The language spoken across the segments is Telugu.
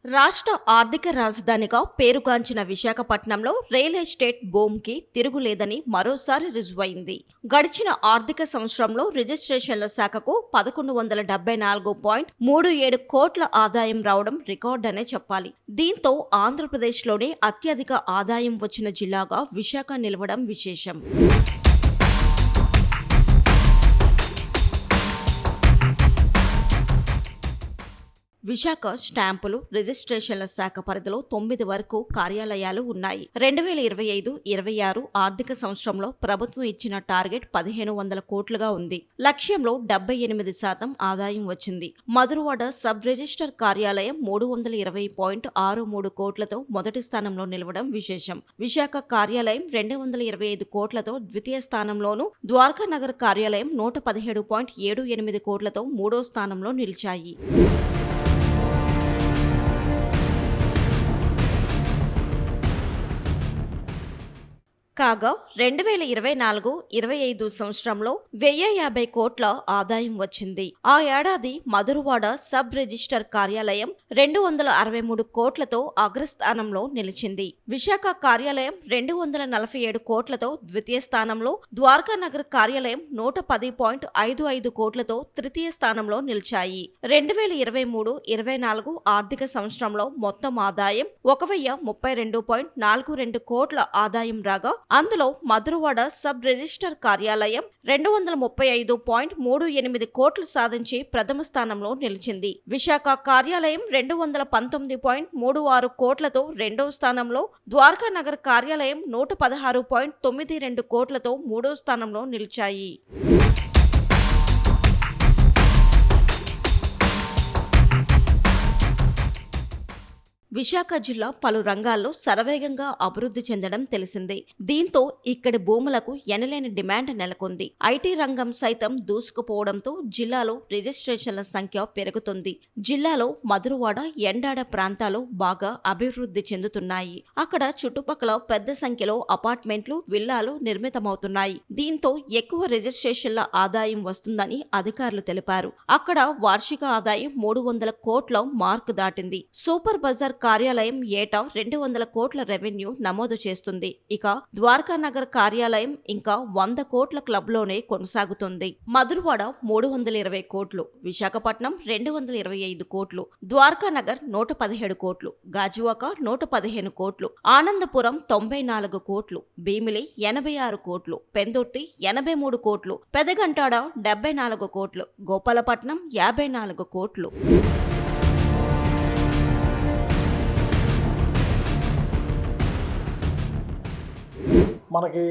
రాష్ట్ర ఆర్థిక రాజధానిగా పేరుగాంచిన విశాఖపట్నంలో రియల్ ఎస్టేట్ బూమ్కి తిరుగులేదని మరోసారి రుజువైంది. గడిచిన ఆర్థిక సంవత్సరంలో రిజిస్ట్రేషన్ల శాఖకు 1174.37 కోట్ల ఆదాయం రావడం రికార్డనే చెప్పాలి. దీంతో ఆంధ్రప్రదేశ్లోనే అత్యధిక ఆదాయం వచ్చిన జిల్లాగా విశాఖ నిలవడం విశేషం. విశాఖ స్టాంపులు, రిజిస్ట్రేషన్ల శాఖ పరిధిలో 9 వరకు కార్యాలయాలు ఉన్నాయి. 2025-26 ఆర్థిక సంవత్సరంలో ప్రభుత్వం ఇచ్చిన టార్గెట్ 1500 కోట్లుగా ఉంది. లక్ష్యంలో 78% ఆదాయం వచ్చింది. మధురవాడ సబ్ రిజిస్టర్ కార్యాలయం 320.63 కోట్లతో మొదటి స్థానంలో నిలవడం విశేషం. విశాఖ కార్యాలయం 225 కోట్లతో ద్వితీయ స్థానంలోనూ, ద్వారకా నగర్ కార్యాలయం 117.78 కోట్లతో మూడో స్థానంలో నిలిచాయి. కాగా 2024-25 సంవత్సరంలో 1050 కోట్ల ఆదాయం వచ్చింది. ఆ ఏడాది మధురవాడ సబ్ రిజిస్టర్ కార్యాలయం 263 కోట్లతో అగ్రస్థానంలో నిలిచింది. విశాఖ కార్యాలయం 247 కోట్లతో ద్వితీయ స్థానంలో, ద్వారకా నగర్ కార్యాలయం 110.55 కోట్లతో తృతీయ స్థానంలో నిలిచాయి. 2023-24 ఆర్థిక సంవత్సరంలో మొత్తం ఆదాయం 1032.42 కోట్ల ఆదాయం రాగా, అందులో మధురవాడ సబ్ రిజిస్టర్ కార్యాలయం 235.38 కోట్లు సాధించి ప్రథమ స్థానంలో నిలిచింది. విశాఖ కార్యాలయం 219.36 కోట్లతో రెండో స్థానంలో, ద్వారకా నగర్ కార్యాలయం 116.92 కోట్లతో మూడో స్థానంలో నిలిచాయి. విశాఖ జిల్లా పలు రంగాల్లో శరవేగంగా అభివృద్ధి చెందడం తెలిసిందే. దీంతో ఇక్కడి భూములకు ఎనలేని డిమాండ్ నెలకొంది. ఐటీ రంగం సైతం దూసుకుపోవడంతో జిల్లాలో రిజిస్ట్రేషన్ల సంఖ్య పెరుగుతుంది. జిల్లాలో మధురవాడ, ఎండాడ ప్రాంతాలు బాగా అభివృద్ధి చెందుతున్నాయి. అక్కడ చుట్టుపక్కల పెద్ద సంఖ్యలో అపార్ట్మెంట్లు, విల్లాలు నిర్మితమవుతున్నాయి. దీంతో ఎక్కువ రిజిస్ట్రేషన్ల ఆదాయం వస్తుందని అధికారులు తెలిపారు. అక్కడ వార్షిక ఆదాయం 300 కోట్ల మార్కు దాటింది. సూపర్ బజార్ కార్యాలయం ఏటా 200 కోట్ల రెవెన్యూ నమోదు చేస్తుంది. ఇక ద్వారకా నగర్ కార్యాలయం ఇంకా 100 కోట్ల క్లబ్లోనే కొనసాగుతుంది. మధురవాడ 320 కోట్లు, విశాఖపట్నం 225 కోట్లు, ద్వారకా నగర్ 117 కోట్లు, గాజువాక 115 కోట్లు, ఆనందపురం 94 కోట్లు, భీమిలి 86 కోట్లు, పెందుర్తి 83 కోట్లు, పెదగంటాడ 74 కోట్లు, గోపాలపట్నం 54 కోట్లు. మనకి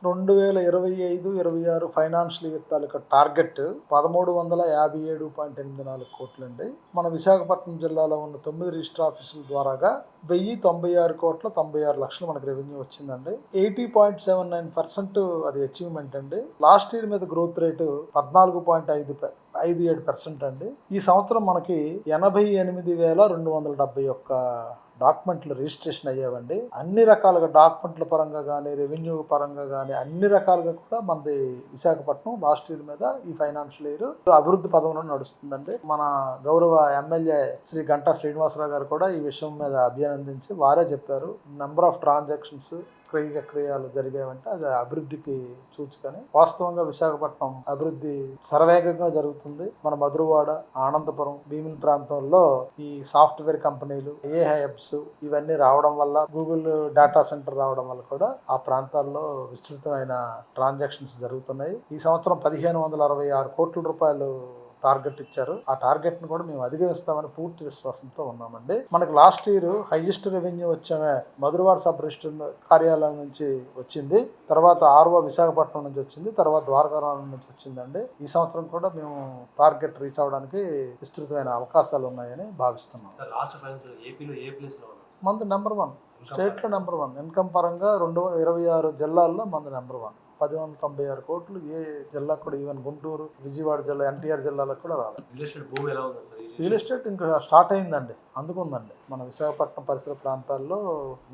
2025-26 ఫైనాన్షియల్ ఇయర్ తాలూకా టార్గెట్ 1357.84 కోట్లండి. మన విశాఖపట్నం జిల్లాలో ఉన్న 9 రిజిస్టర్ ఆఫీసుల ద్వారాగా 1096 కోట్ల 96 లక్షలు మనకి రెవెన్యూ వచ్చిందండి. 80.79% అది అచీవ్మెంట్ అండి. లాస్ట్ ఇయర్ మీద గ్రోత్ రేటు 14.57% అండి. ఈ సంవత్సరం మనకి 88,271 డాక్యుమెంట్లు రిజిస్ట్రేషన్ అయ్యావండి. అన్ని రకాలుగా డాక్యుమెంట్ల పరంగా కానీ, రెవెన్యూ పరంగా కానీ అన్ని రకాలుగా కూడా మనది విశాఖపట్నం లాస్ట్ ఇయర్ మీద ఈ ఫైనాన్షియల్ ఇయర్ అభివృద్ధి పదంలో నడుస్తుందండి. మన గౌరవ ఎమ్మెల్యే శ్రీ గంటా శ్రీనివాసరావు గారు కూడా ఈ విషయం మీద అభినందించి వారే చెప్పారు, నెంబర్ ఆఫ్ ట్రాన్సాక్షన్స్ క్రయ విక్రయాలు జరిగాయంటే అది అభివృద్ధికి సూచికని. వాస్తవంగా విశాఖపట్నం అభివృద్ధి శరవేగంగా జరుగుతుంది. మన మధురవాడ, ఆనందపురం, భీమిలి ప్రాంతంలో ఈ సాఫ్ట్వేర్ కంపెనీలు, ఏఐ హబ్స్ ఇవన్నీ రావడం వల్ల, గూగుల్ డేటా సెంటర్ రావడం వల్ల కూడా ఆ ప్రాంతాల్లో విస్తృతమైన ట్రాన్సాక్షన్స్ జరుగుతున్నాయి. ఈ సంవత్సరం 1566 కోట్ల రూపాయలు టార్గెట్ ఇచ్చారు. ఆ టార్గెట్ ను కూడా మేము అధిగమిస్తామని పూర్తి విశ్వాసంతో ఉన్నామండి. మనకి లాస్ట్ ఇయర్ హైయెస్ట్ రెవెన్యూ వచ్చామే మధురవాడ సబ్ రిజిస్టర్ కార్యాలయం నుంచి వచ్చింది, తర్వాత ఆర్ఓ విశాఖపట్నం నుంచి వచ్చింది, తర్వాత ద్వారకానగర్ నుంచి వచ్చిందండి. ఈ సంవత్సరం కూడా మేము టార్గెట్ రీచ్ అవడానికి విస్తృతమైన అవకాశాలు ఉన్నాయని భావిస్తున్నాం. మంది నెంబర్ 1, స్టేట్ లో నెంబర్ 1, ఇన్కమ్ పరంగా 226 జిల్లాల్లో మంది నెంబర్ 1. 1096 కోట్లు ఏ జిల్లా కూడా, ఈవెన్ గుంటూరు, విజయవాడ జిల్లా, ఎన్టీఆర్ జిల్లాలకు కూడా రాలేదు. రియల్ ఎస్టేట్ ఇంకా స్టార్ట్ అయిందండి, అందుకుందండి. మన విశాఖపట్నం పరిసర ప్రాంతాల్లో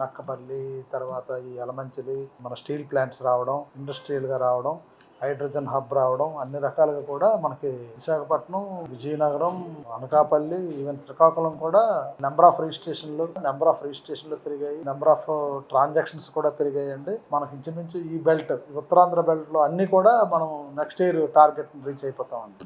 నక్కపల్లి, తర్వాత ఈ యలమంచిలి, మన స్టీల్ ప్లాంట్స్ రావడం, ఇండస్ట్రియల్గా రావడం, హైడ్రోజన్ హబ్ రావడం, అన్ని రకాలుగా కూడా మనకి విశాఖపట్నం, విజయనగరం, అనకాపల్లి, ఈవెన్ శ్రీకాకుళం కూడా నెంబర్ ఆఫ్ రిజిస్ట్రేషన్లు పెరిగాయి, నెంబర్ ఆఫ్ ట్రాన్సాక్షన్స్ కూడా పెరిగాయండి. మనకి ఇంచుమించు ఈ బెల్ట్, ఉత్తరాంధ్ర బెల్ట్ లో అన్ని కూడా మనం నెక్స్ట్ ఇయర్ టార్గెట్ రీచ్ అయిపోతామండి.